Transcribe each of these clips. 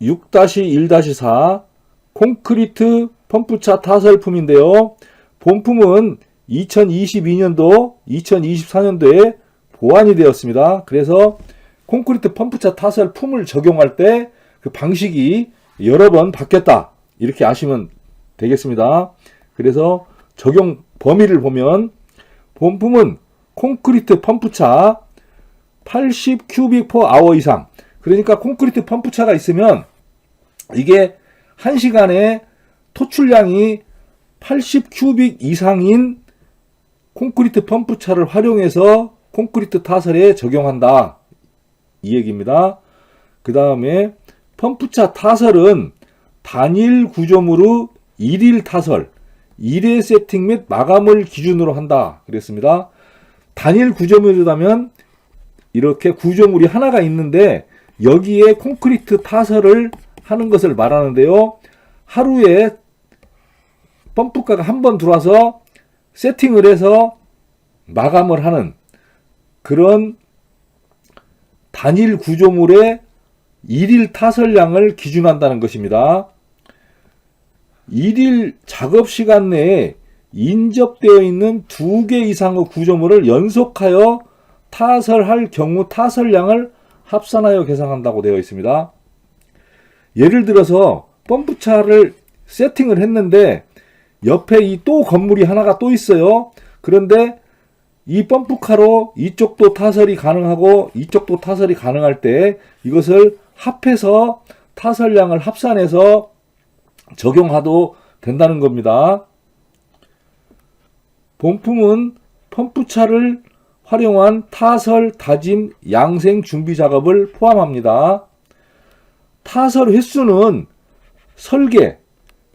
6-1-4 콘크리트 펌프차 타설품인데요. 본품은 2022년도, 2024년도에 보완이 되었습니다. 그래서 콘크리트 펌프차 타설품을 적용할 때 그 방식이 여러 번 바뀌었다, 이렇게 아시면 되겠습니다. 그래서 적용 범위를 보면 본품은 콘크리트 펌프차 80 큐빅 퍼 아워 이상, 그러니까 콘크리트 펌프차가 있으면 이게 1시간에 토출량이 80 큐빅 이상인 콘크리트 펌프차를 활용해서 콘크리트 타설에 적용한다, 이 얘기입니다. 그 다음에 펌프차 타설은 단일 구조물의 일일 타설, 1회 세팅 및 마감을 기준으로 한다, 그랬습니다. 단일 구조물이라면 이렇게 구조물이 하나가 있는데 여기에 콘크리트 타설을 하는 것을 말하는데요. 하루에 펌프카가 한 번 들어와서 세팅을 해서 마감을 하는 그런 단일 구조물의 일일 타설량을 기준한다는 것입니다. 일일 작업시간 내에 인접되어 있는 2개 이상의 구조물을 연속하여 타설할 경우 타설량을 합산하여 계산한다고 되어 있습니다. 예를 들어서 펌프차를 세팅을 했는데 옆에 이 또 건물이 하나가 또 있어요. 그런데 이 펌프카로 이쪽도 타설이 가능하고 이쪽도 타설이 가능할 때 이것을 합해서 타설량을 합산해서 적용하도 된다는 겁니다. 본품은 펌프차를 활용한 타설, 다짐, 양생 준비 작업을 포함합니다. 타설 횟수는 설계,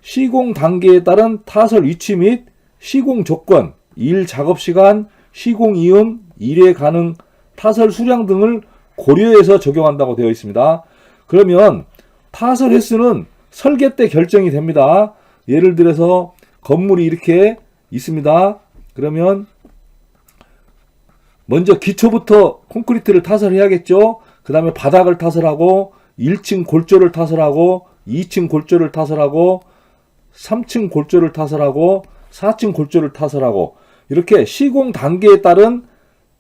시공 단계에 따른 타설 위치 및 시공 조건, 일 작업 시간, 시공 이음, 일회 가능 타설 수량 등을 고려해서 적용한다고 되어 있습니다. 그러면 타설 횟수는 설계 때 결정이 됩니다. 예를 들어서 건물이 이렇게 있습니다. 그러면 먼저 기초부터 콘크리트를 타설해야겠죠. 그 다음에 바닥을 타설하고 1층 골조를 타설하고 2층 골조를 타설하고 3층 골조를 타설하고 4층 골조를 타설하고 이렇게 시공 단계에 따른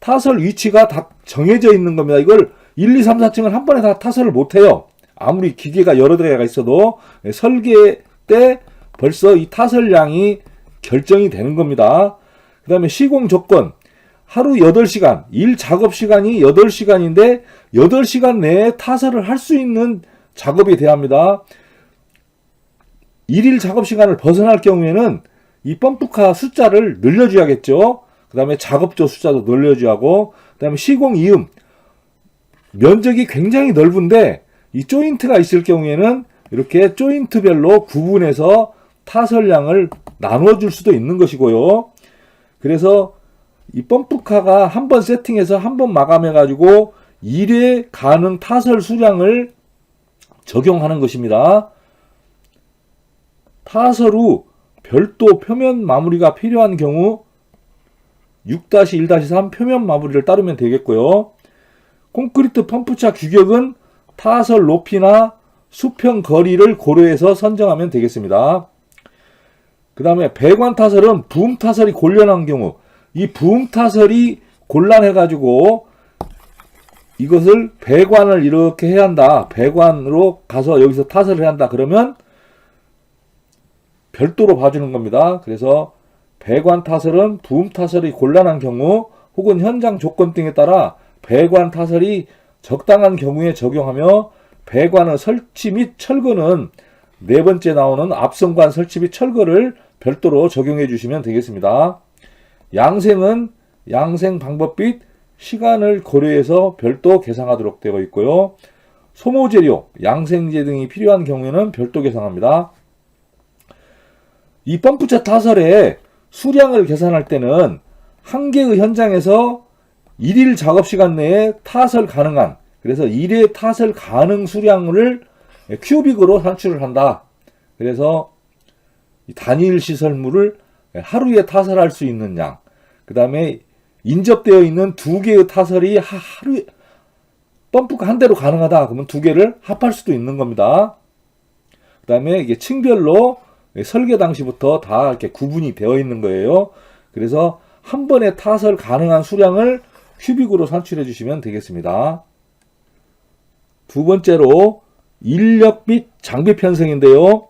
타설 위치가 다 정해져 있는 겁니다. 이걸 1, 2, 3, 4층을 한 번에 다 타설을 못해요. 아무리 기계가 여러 대가 있어도 설계 때 벌써 이 타설량이 결정이 되는 겁니다. 그 다음에 시공 조건, 하루 8시간, 일 작업 시간이 8시간인데 8시간 내에 타설을 할 수 있는 작업이 돼야 합니다. 일일 작업 시간을 벗어날 경우에는 이 펌프카 숫자를 늘려줘야겠죠. 그 다음에 작업조 숫자도 늘려줘야 하고, 그 다음에 시공 이음, 면적이 굉장히 넓은데 이 조인트가 있을 경우에는 이렇게 조인트별로 구분해서 타설량을 나눠줄 수도 있는 것이고요. 그래서 이 펌프카가 한 번 세팅해서 한 번 마감해가지고 1회 가능 타설 수량을 적용하는 것입니다. 타설 후 별도 표면 마무리가 필요한 경우 6-1-3 표면 마무리를 따르면 되겠고요. 콘크리트 펌프차 규격은 타설 높이나 수평 거리를 고려해서 선정하면 되겠습니다. 그 다음에 배관 타설은 부음 타설이 곤란한 경우, 이 부음 타설이 곤란해가지고 이것을 배관을 이렇게 해야 한다, 배관으로 가서 여기서 타설을 해야 한다, 그러면 별도로 봐주는 겁니다. 그래서 배관 타설은 부음 타설이 곤란한 경우 혹은 현장 조건 등에 따라 배관 타설이 적당한 경우에 적용하며, 배관의 설치 및 철거는 네 번째 나오는 앞선관 설치 및 철거를 별도로 적용해 주시면 되겠습니다. 양생은 양생 방법 및 시간을 고려해서 별도 계상하도록 되어 있고요. 소모재료, 양생제 등이 필요한 경우에는 별도 계상합니다. 이 펌프차 타설의 수량을 계산할 때는 한 개의 현장에서 1일 작업시간 내에 타설 가능한, 그래서 1회 타설 가능 수량을 큐빅으로 산출을 한다. 그래서 단일 시설물을 하루에 타설할 수 있는 양, 그 다음에 인접되어 있는 2개의 타설이 하루에 펌프가 한 대로 가능하다. 그러면 두 개를 합할 수도 있는 겁니다. 그 다음에 이게 층별로 설계 당시부터 다 이렇게 구분이 되어 있는 거예요. 그래서 한 번에 타설 가능한 수량을 큐빅으로 산출해 주시면 되겠습니다. 두 번째로 인력 및 장비 편성인데요.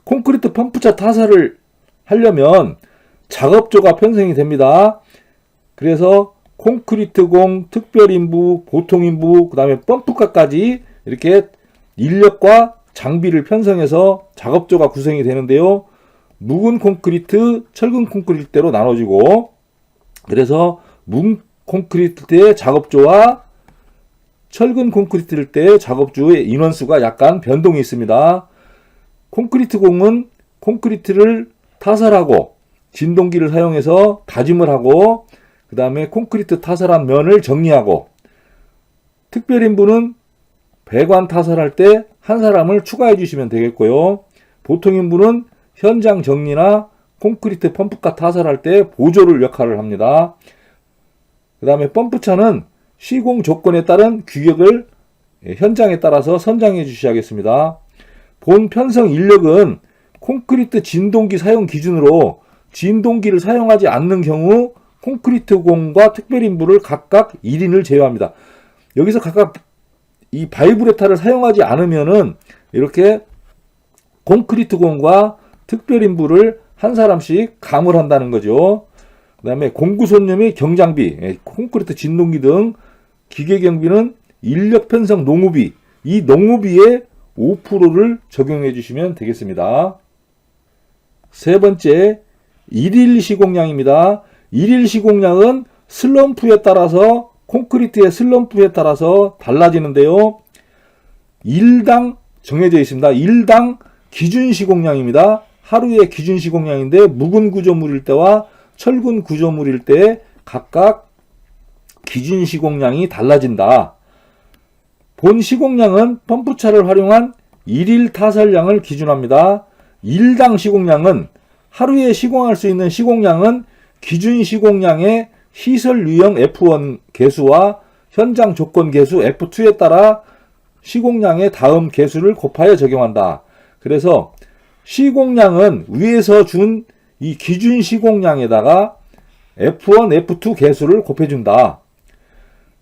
콘크리트 펌프차 타설을 하려면 작업조가 편성이 됩니다. 그래서 콘크리트공, 특별인부, 보통인부, 그 다음에 펌프카까지 이렇게 인력과 장비를 편성해서 작업조가 구성이 되는데요. 묵은 콘크리트, 철근 콘크리트대로 나눠지고, 그래서 묵은 콘크리트의 작업조와 철근 콘크리트 때 작업조의 인원수가 약간 변동이 있습니다. 콘크리트 공은 콘크리트를 타설하고 진동기를 사용해서 다짐을 하고 그 다음에 콘크리트 타설한 면을 정리하고, 특별인부는 배관 타설할 때 한 사람을 추가해 주시면 되겠고요. 보통인부는 현장 정리나 콘크리트 펌프카 타설할 때 보조를 역할을 합니다. 그 다음에 펌프차는 시공 조건에 따른 규격을 현장에 따라서 선정해 주셔야겠습니다. 본 편성 인력은 콘크리트 진동기 사용 기준으로 진동기를 사용하지 않는 경우 콘크리트 공과 특별인부를 각각 1인을 제외합니다. 여기서 각각 이 바이브레타를 사용하지 않으면은 이렇게 콘크리트 공과 특별인부를 한 사람씩 감을 한다는 거죠. 그 다음에 공구손녀 및 경장비, 콘크리트 진동기 등 기계 경비는 인력 편성 농우비, 이 농우비에 5%를 적용해 주시면 되겠습니다. 세 번째, 일일 시공량입니다. 일일 시공량은 슬럼프에 따라서 콘크리트의 슬럼프에 따라서 달라지는데요. 일당 정해져 있습니다. 일당 기준 시공량입니다. 하루의 기준 시공량인데 묵은 구조물일 때와 철근 구조물일 때 각각 기준 시공량이 달라진다. 본 시공량은 펌프차를 활용한 일일 타설량을 기준합니다. 일당 시공량은 하루에 시공할 수 있는 시공량은 기준 시공량의 시설 유형 F1 개수와 현장 조건 개수 F2에 따라 시공량의 다음 개수를 곱하여 적용한다. 그래서 시공량은 위에서 준 이 기준 시공량에다가 F1, F2 개수를 곱해준다.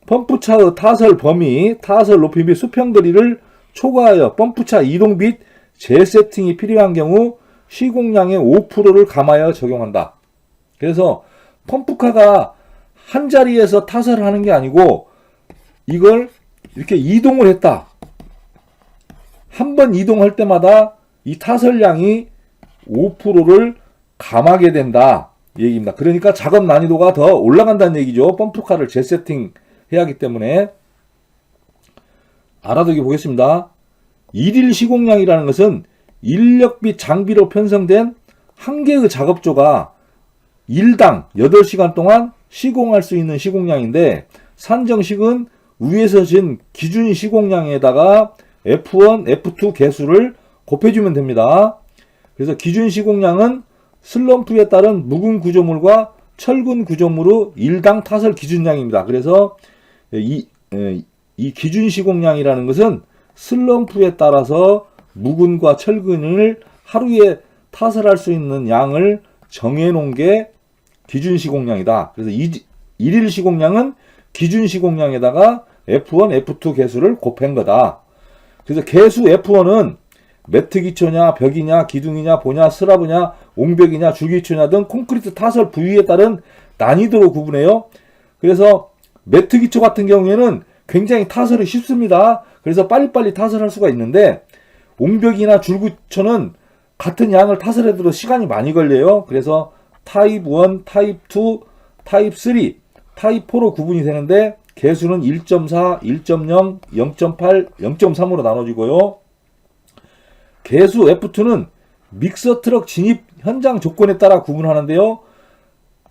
펌프차의 타설 범위, 타설 높이 및 수평 거리를 초과하여 펌프차 이동 및 재세팅이 필요한 경우 시공량의 5%를 감하여 적용한다. 그래서 펌프카가 한 자리에서 타설을 하는 게 아니고 이걸 이렇게 이동을 했다. 한 번 이동할 때마다 이 타설량이 5%를 감하게 된다 얘기입니다. 그러니까 작업 난이도가 더 올라간다는 얘기죠. 펌프카를 재세팅 해야 하기 때문에. 알아두기 보겠습니다. 일일 시공량이라는 것은 인력 및 장비로 편성된 한 개의 작업조가 일당 8시간 동안 시공할 수 있는 시공량인데, 산정식은 위에서 진 기준 시공량에다가 F1, F2 개수를 곱해주면 됩니다. 그래서 기준 시공량은 슬럼프에 따른 묵은 구조물과 철근 구조물의 일당 타설 기준량입니다. 그래서 이 기준 시공량이라는 것은 슬럼프에 따라서 묵은과 철근을 하루에 타설할 수 있는 양을 정해놓은 게 기준 시공량이다. 그래서 일일 시공량은 기준 시공량에다가 F1, F2 개수를 곱한 거다. 그래서 개수 F1은 매트 기초냐, 벽이냐, 기둥이냐, 보냐, 슬라브냐, 옹벽이냐, 줄기초냐 등 콘크리트 타설 부위에 따른 난이도로 구분해요. 그래서 매트 기초 같은 경우에는 굉장히 타설이 쉽습니다. 그래서 빨리빨리 타설할 수가 있는데, 옹벽이나 줄기초는 같은 양을 타설해도 시간이 많이 걸려요. 그래서 타입 1, 타입 2, 타입 3, 타입 4로 구분이 되는데, 개수는 1.4, 1.0, 0.8, 0.3으로 나눠지고요. 개수 F2는 믹서 트럭 진입 현장 조건에 따라 구분하는데요.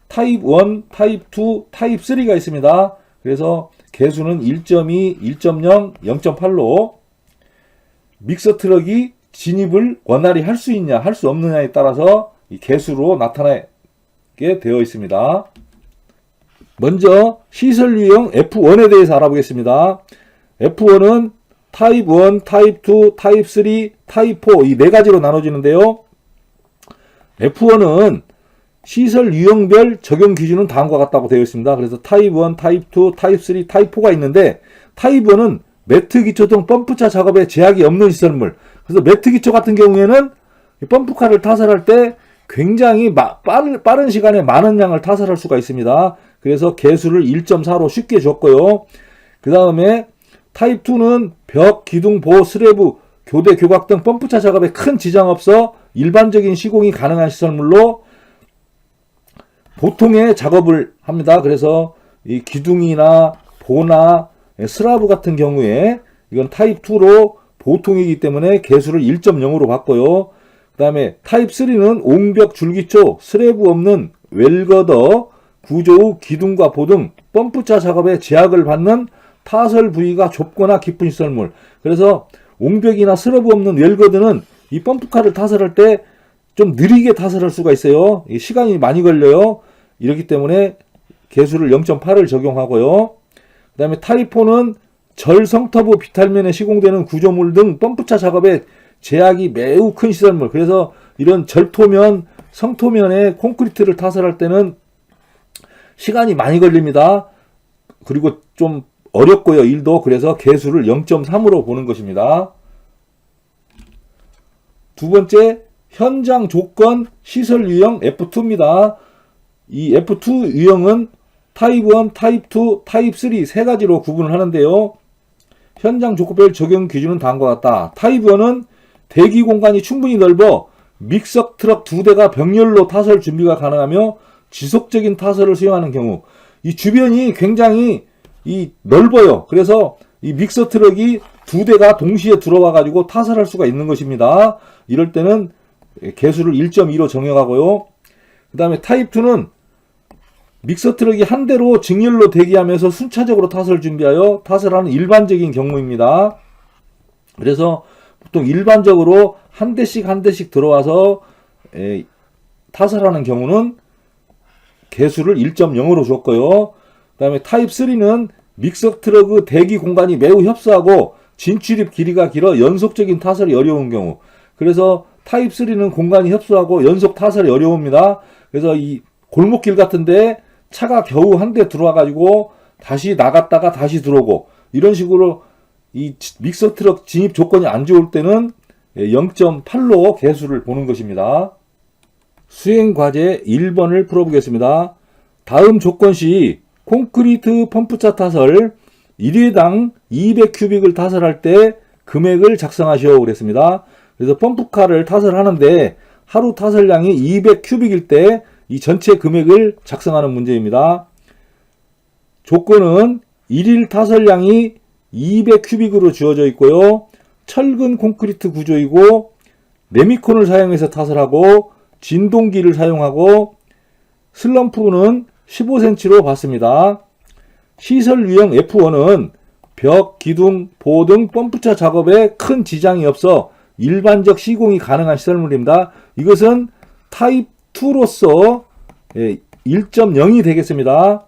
타입 1, 타입 2, 타입 3가 있습니다. 그래서 개수는 1.2, 1.0, 0.8로 믹서 트럭이 진입을 원활히 할 수 있냐, 할 수 없느냐에 따라서 이 개수로 나타나게 되어 있습니다. 먼저 시설 유형 F1에 대해서 알아보겠습니다. F1은 타입 1, 타입 2, 타입 3, 타입 4 이 네 가지로 나눠지는데요. F1은 시설 유형별 적용 기준은 다음과 같다고 되어 있습니다. 그래서 타입 1, 타입 2, 타입 3, 타입 4가 있는데 타입 1은 매트 기초 등 펌프차 작업에 제약이 없는 시설물. 그래서 매트 기초 같은 경우에는 펌프카를 타설할 때 굉장히 빠른 시간에 많은 양을 타설할 수가 있습니다. 그래서 개수를 1.4로 쉽게 줬고요. 그 다음에 타입 2는 벽, 기둥, 보호, 스래브, 교대, 교각 등 펌프차 작업에 큰 지장 없어 일반적인 시공이 가능한 시설물로 보통의 작업을 합니다. 그래서 이 기둥이나 보나 스라브 같은 경우에 이건 타입 2로 보통이기 때문에 개수를 1.0으로 봤고요. 그 다음에 타입 3는 옹벽, 줄기초, 스래브 없는 웰거더, 구조 후 기둥과 보 등 펌프차 작업에 제약을 받는 타설 부위가 좁거나 깊은 시설물. 그래서 옹벽이나 스러브 없는 웰거드는 이 펌프카를 타설할 때 좀 느리게 타설할 수가 있어요. 시간이 많이 걸려요. 이렇기 때문에 개수를 0.8을 적용하고요. 그 다음에 타입 4는 절, 성터부, 비탈면에 시공되는 구조물 등 펌프차 작업에 제약이 매우 큰 시설물. 그래서 이런 절토면, 성토면에 콘크리트를 타설할 때는 시간이 많이 걸립니다. 그리고 좀 어렵고요, 일도. 그래서 개수를 0.3으로 보는 것입니다. 두 번째, 현장 조건 시설 유형 F2입니다. 이 F2 유형은 타입 1, 타입 2, 타입 3 세 가지로 구분을 하는데요. 현장 조건별 적용 기준은 다음과 같다. 타입 1은 대기 공간이 충분히 넓어 믹서 트럭 2대가 병렬로 타설 준비가 가능하며 지속적인 타설을 수행하는 경우. 이 주변이 굉장히 넓어요. 그래서 이 믹서 트럭이 2대가 동시에 들어와 가지고 타설할 수가 있는 것입니다. 이럴 때는 개수를 1.2로 정형하고요. 그 다음에 타입 2는 믹서 트럭이 한 대로 직렬로 대기하면서 순차적으로 타설 준비하여 타설하는 일반적인 경우입니다. 그래서 보통 일반적으로 한 대씩 들어와서 타설하는 경우는 개수를 1.0으로 줬고요. 그 다음에 타입 3는 믹서 트럭의 대기 공간이 매우 협소하고 진출입 길이가 길어 연속적인 타설이 어려운 경우. 그래서 타입 3는 공간이 협소하고 연속 타설이 어려웁니다. 그래서 이 골목길 같은데 차가 겨우 한 대 들어와 가지고 다시 나갔다가 다시 들어오고 이런 식으로 이 믹서 트럭 진입 조건이 안 좋을 때는 0.8로 개수를 보는 것입니다. 수행 과제 1번을 풀어보겠습니다. 다음 조건 시 콘크리트 펌프차 타설 1회당 200큐빅을 타설할 때 금액을 작성하시오 그랬습니다. 그래서 펌프카를 타설하는데 하루 타설량이 200큐빅일 때 이 전체 금액을 작성하는 문제입니다. 조건은 1일 타설량이 200큐빅으로 주어져 있고요. 철근 콘크리트 구조이고 레미콘을 사용해서 타설하고 진동기를 사용하고 슬럼프는 15cm로 봤습니다. 시설 유형 F1은 벽, 기둥, 보호 등 펌프차 작업에 큰 지장이 없어 일반적 시공이 가능한 시설물입니다. 이것은 타입 2로서 1.0이 되겠습니다.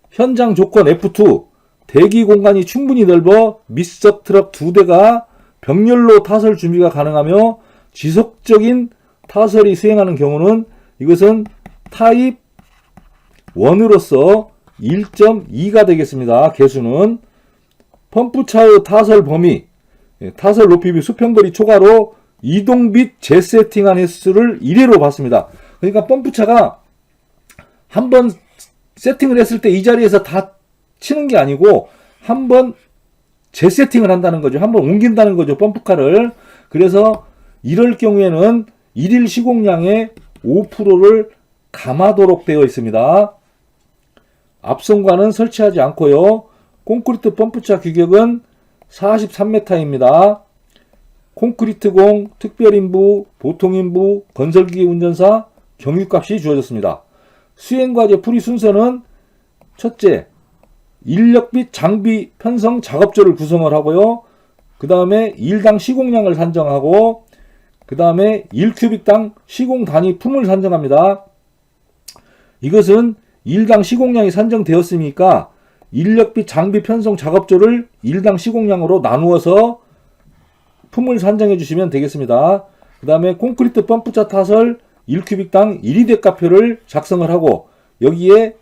현장 조건 F2 대기 공간이 충분히 넓어 믹서 트럭 2대가 병렬로 타설 준비가 가능하며 지속적인 타설이 수행하는 경우는 이것은 타입 1으로서 1.2가 되겠습니다. 개수는 펌프차의 타설 범위, 타설 높이 및 수평거리 초과로 이동 및 재세팅한 횟수를 1회로 봤습니다. 그러니까 펌프차가 한번 세팅을 했을 때 이 자리에서 다 치는 게 아니고 한번 재세팅을 한다는 거죠. 한번 옮긴다는 거죠. 펌프카를. 그래서 이럴 경우에는 1일 시공량의 5%를 감하도록 되어 있습니다. 앞선과는 설치하지 않고요. 콘크리트 펌프차 규격은 43m입니다. 콘크리트공, 특별인부, 보통인부, 건설기계 운전사, 경유값이 주어졌습니다. 수행과제 풀이 순서는 첫째, 인력 및 장비 편성 작업조를 구성을 하고요. 그 다음에 일당 시공량을 산정하고 그 다음에 1큐빅당 시공 단위 품을 산정합니다. 이것은 일당 시공량이 산정되었으니까 인력비 장비 편성 작업조를 일당 시공량으로 나누어서 품을 산정해 주시면 되겠습니다. 그 다음에 콘크리트 펌프차 타설 1큐빅당 1위대가표를 작성을 하고 여기에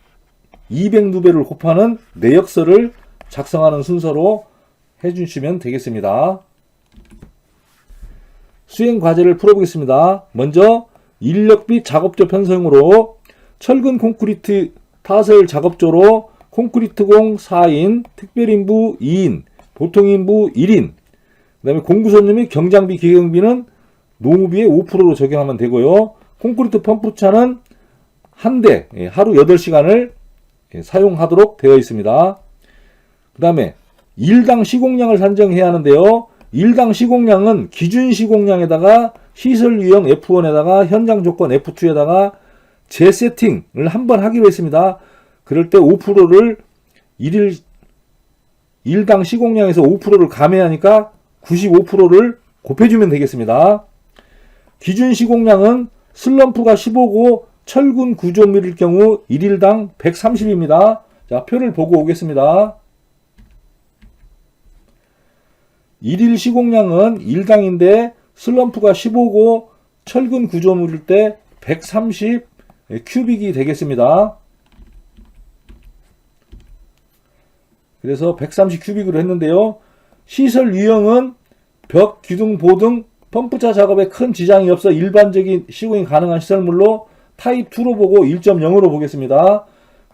200누배를 곱하는 내역서를 작성하는 순서로 해주시면 되겠습니다. 수행 과제를 풀어보겠습니다. 먼저 인력비 작업조 편성으로 철근 콘크리트 타설 작업조로 콘크리트공 4인, 특별인부 2인, 보통인부 1인, 그 다음에 공구손님 및 경장비 기경비는 노무비의 5%로 적용하면 되고요. 콘크리트 펌프차는 한 대 하루 8시간을 사용하도록 되어 있습니다. 그 다음에 일당 시공량을 산정해야 하는데요. 일당 시공량은 기준 시공량에다가 시설 유형 F1에다가 현장 조건 F2에다가 재세팅을 한번 하기로 했습니다. 그럴 때 5%를 일당 시공량에서 5%를 감해하니까 95%를 곱해주면 되겠습니다. 기준 시공량은 슬럼프가 15고 철근 구조물일 경우 1일당 130입니다. 자, 표를 보고 오겠습니다. 1일 시공량은 1당인데 슬럼프가 15고 철근 구조물일 때 130 큐빅이 되겠습니다. 그래서 130 큐빅으로 했는데요. 시설 유형은 벽, 기둥, 보등, 펌프차 작업에 큰 지장이 없어 일반적인 시공이 가능한 시설물로 타입 2로 보고 1.0으로 보겠습니다.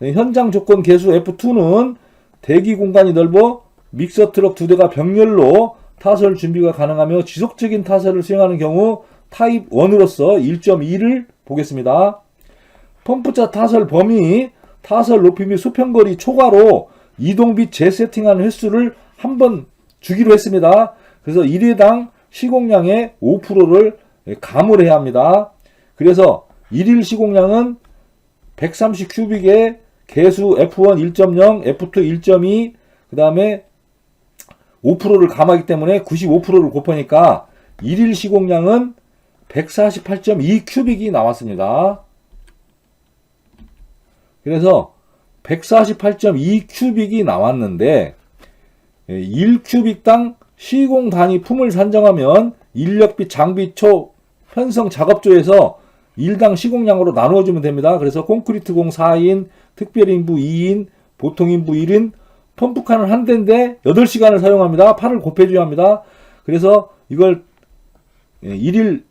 현장 조건 개수 F2는 대기 공간이 넓어 믹서 트럭 2대가 병렬로 타설 준비가 가능하며 지속적인 타설을 수행하는 경우 타입 1으로서 1.2를 보겠습니다. 펌프차 타설 범위, 타설 높이 및 수평거리 초과로 이동 및 재세팅하는 횟수를 한번 주기로 했습니다. 그래서 1회당 시공량의 5%를 감을 해야 합니다. 그래서 1일 시공량은 130 큐빅에 개수 F1 1.0, F2 1.2, 그 다음에 5%를 감하기 때문에 95%를 곱하니까 1일 시공량은 148.2 큐빅이 나왔습니다. 그래서 148.2 큐빅이 나왔는데 1큐빅당 시공 단위 품을 산정하면 인력비 장비 초 편성 작업조에서 일당 시공량으로 나누어주면 됩니다. 그래서 콘크리트공 4인, 특별인부 2인, 보통인부 1인, 펌프칸은 한 대인데 8시간을 사용합니다. 8을 곱해줘야 합니다. 그래서 이걸 1일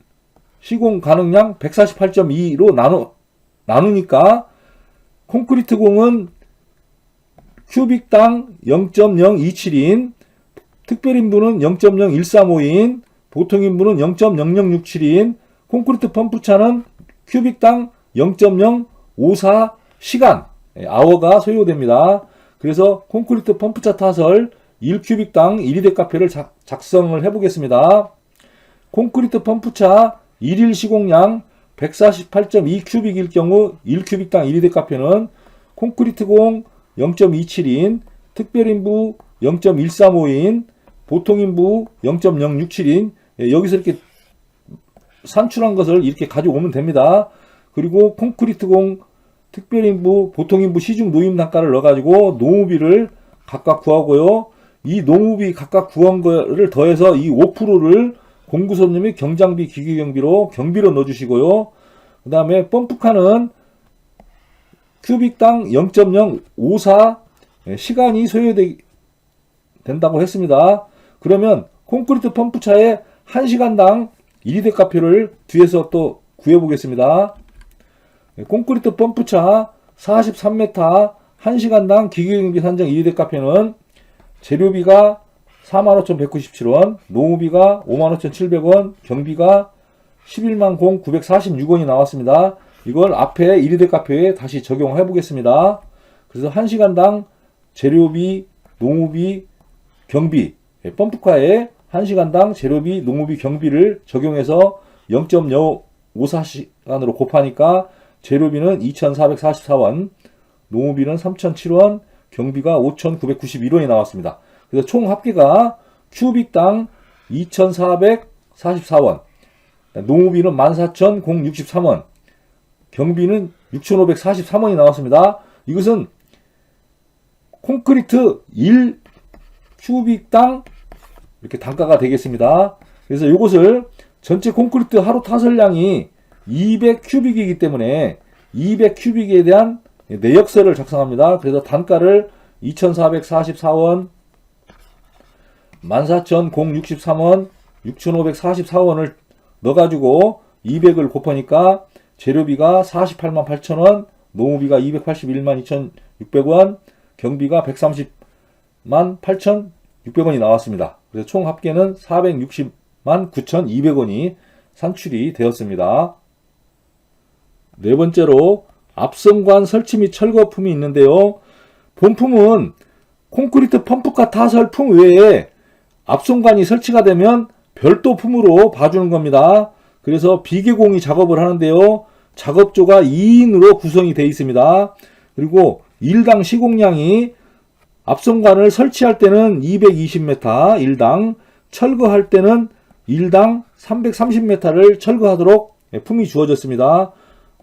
시공 가능량 148.2로 나누니까 콘크리트공은 큐빅당 0.027인, 특별인부는 0.0135인, 보통인부는 0.0067인, 콘크리트 펌프차는 큐빅당 0.054시간 아워가 소요됩니다. 그래서 콘크리트 펌프차 타설 1큐빅당 1위대가표를 작성을 해보겠습니다. 콘크리트 펌프차 1일 시공량 148.2 큐빅일 경우 1큐빅당 1위대가표는 콘크리트공 0.27인, 특별인부 0.135인, 보통인부 0.067인, 여기서 이렇게 산출한 것을 이렇게 가져오면 됩니다. 그리고 콘크리트공, 특별인부, 보통인부 시중 노임 단가를 넣어가지고 노무비를 각각 구하고요. 이 노무비 각각 구한 거를 더해서 이 5%를 공구손님 및 경장비, 기기경비로 경비로 넣어주시고요. 그 다음에 펌프칸은 큐빅당 0.054 시간이 소요된다고 했습니다. 그러면 콘크리트 펌프차의 1시간당 1위대가표를 뒤에서 또 구해보겠습니다. 콘크리트 펌프차 43m 1시간당 기계경비 산정 1위대가표는 재료비가 45,197원, 노무비가 55,700원, 경비가 110,946원이 나왔습니다. 이걸 앞에 1위대가표에 다시 적용해 보겠습니다. 그래서 1시간당 재료비, 노무비, 경비, 펌프카에 1시간당 재료비, 노무비, 경비를 적용해서 0.054시간으로 곱하니까 재료비는 2,444원, 노무비는 3,007원, 경비가 5,991원이 나왔습니다. 그래서 총 합계가 큐빅당 2,444원, 노무비는 14,063원, 경비는 6,543원이 나왔습니다. 이것은 콘크리트 1큐빅당 이렇게 단가가 되겠습니다. 그래서 이것을 전체 콘크리트 하루 타설량이 200큐빅이기 때문에 200큐빅에 대한 내역서를 작성합니다. 그래서 단가를 2,444원, 14,063원, 6,544원을 넣어가지고 200을 곱하니까 재료비가 488만 8천원, 노무비가 281만 2,600원, 경비가 130만 8,600원이 나왔습니다. 그래서 총 합계는 460만 9,200원이 산출이 되었습니다. 네 번째로 앞선관 설치 및 철거품이 있는데요. 본품은 콘크리트 펌프카 타설품 외에 앞선관이 설치가 되면 별도 품으로 봐주는 겁니다. 그래서 비계공이 작업을 하는데요. 작업조가 2인으로 구성이 되어 있습니다. 그리고 일당 시공량이 앞선관을 설치할 때는 220m 일당, 철거할 때는 일당 330m를 철거하도록 품이 주어졌습니다.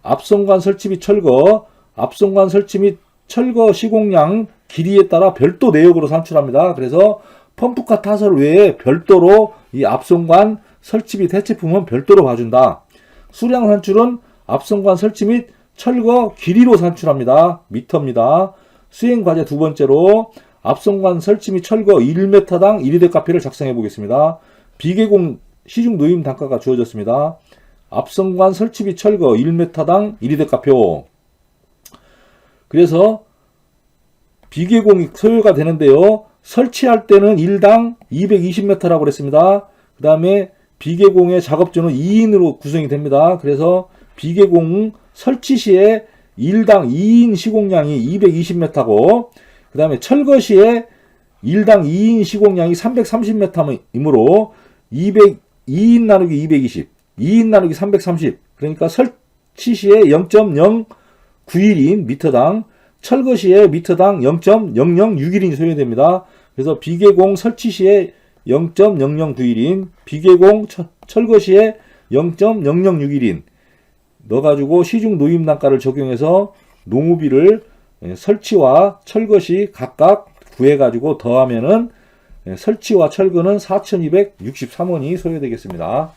앞선관 설치 및 철거, 앞선관 설치 및 철거 시공량 길이에 따라 별도 내역으로 산출합니다. 그래서 펌프카 타설 외에 별도로 이 앞선관 설치 및 해체품은 별도로 봐준다. 수량 산출은 앞선관 설치 및 철거 길이로 산출합니다. 미터입니다. 수행 과제 두 번째로 앞선관 설치 및 철거 1m당 1위대가표를 작성해 보겠습니다. 비계공 시중 노임 단가가 주어졌습니다. 앞선관 설치 및 철거 1m당 1위대가표. 그래서 비계공이 소요가 되는데요. 설치할 때는 1당 220m라고 그랬습니다. 그 다음에 비계공의 작업조는 2인으로 구성이 됩니다. 그래서 비계공 설치 시에 1당 2인 시공량이 220m고 그 다음에 철거 시에 1당 2인 시공량이 330m이므로 2인 나누기 220, 2인 나누기 330, 그러니까 설치 시에 0.091인 미터당, 철거 시에 미터당 0.0061인이 소요됩니다. 그래서 비계공 설치 시에 0.0091인, 비계공 철거 시에 0.0061인 넣어가지고 시중 노임 단가를 적용해서 노무비를 설치와 철거 시 각각 구해가지고 더하면은 설치와 철거는 4,263원이 소요되겠습니다.